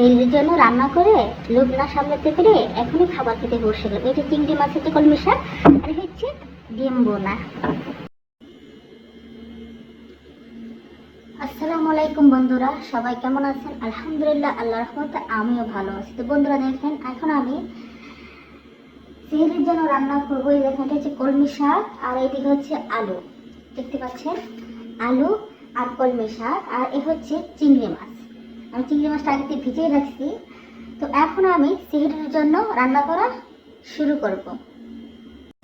সেহরির জন্য রান্না করে লোভ না সামলাতে পেরে এখনই খাবার খেতে বসে গেল। এটা চিংড়ি মাছের যে কলমি শাক, আর হচ্ছে ডিম বোনা। আসসালামু আলাইকুম বন্ধুরা, সবাই কেমন আছেন? আলহামদুলিল্লাহ, আল্লাহর রহমতে আমিও ভালো আছি। তো বন্ধুরা দেখেন, এখন আমি সেহরির জন্য রান্না করবো। এই দেখেন, এটা হচ্ছে কলমি শাক আর এইদিকে হচ্ছে আলু, দেখতে পাচ্ছেন, আলু আর কলমি শাক, আর এ হচ্ছে চিংড়ি মাছ। আমি চিংড়ি মাছটা আগে থেকে ভিজিয়ে রাখছি। তো এখন আমি সেহরির জন্য রান্না করা শুরু করব।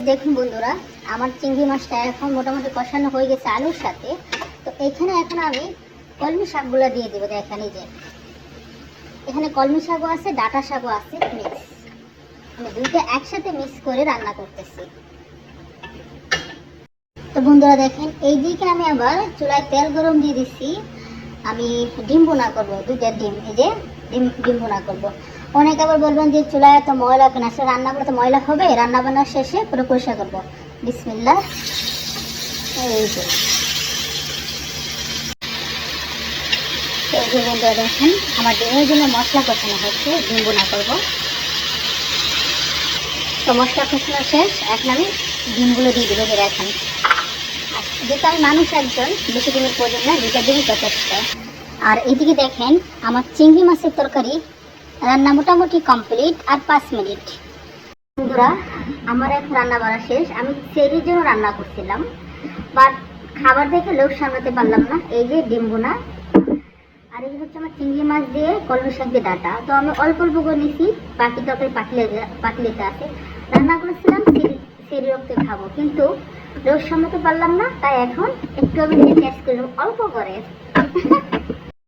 দেখুন বন্ধুরা, আমার চিংড়ি মাছটা এখন মোটামুটি কষানো হয়ে গেছে আলুর সাথে। তো এখানে এখন আমি কলমি শাকগুলো দিয়ে দেবো। দেখেন, এই যে এখানে কলমি শাকও আছে, ডাঁটা শাকও আছে, মিক্স। আমি দুইটা একসাথে মিক্স করে রান্না করতেছি। তো বন্ধুরা দেখেন, এই দিকে আমি আবার চুলায় তেল গরম দিয়ে দিচ্ছি। আমি ডিম ভুনা করবো, দুইটা ডিম, এই যে ডিম ভুনা করবো। অনেকে আবার বলবেন যে চুলায় তো ময়লা কেন, আসলে রান্না করে তো ময়লা হবে, রান্না বান্নার শেষে পুরো পরিষ্কার করবো। বিসমিল্লাহ। এই যে বন্ধুরা দেখেন, আমার ডিমের জন্য মশলা কষানো হচ্ছে, ডিম ভুনা করবো। তো মশলা কষানো শেষ, এখন আমি ডিমগুলো দিয়ে দেবো। যে দেখেন, যেহেতু আমি মানুষ একজন, বেশি ডিমের প্রয়োজন না, দুটা ডিমই যথেষ্ট। আর এদিকে দেখেন, আমার চিংড়ি মাছের তরকারি রান্না মোটামুটি কমপ্লিট, আর 5 মিনিট। বন্ধুরা, আমার এখন রান্না বাড়া শেষ। আমি সেহরির জন্য রান্না করছিলাম, বাট খাবার দেখে লোভ সামলাতে পারলাম না। এই যে ডিম ভুনা, আর এই হচ্ছে আমার চিংড়ি মাছ দিয়ে কলমি শাক দিয়ে ডাঁটা। তো আমি অল্প অল্প করে নিয়েছি, বাকি তরকারি পাতিলেতে আছে। রান্না করেছিলাম সেহরি রক্তে খাবো, কিন্তু লোভ সামলাতে পারলাম না, তাই এখন একটু আমি টেস্ট করলাম অল্প করে।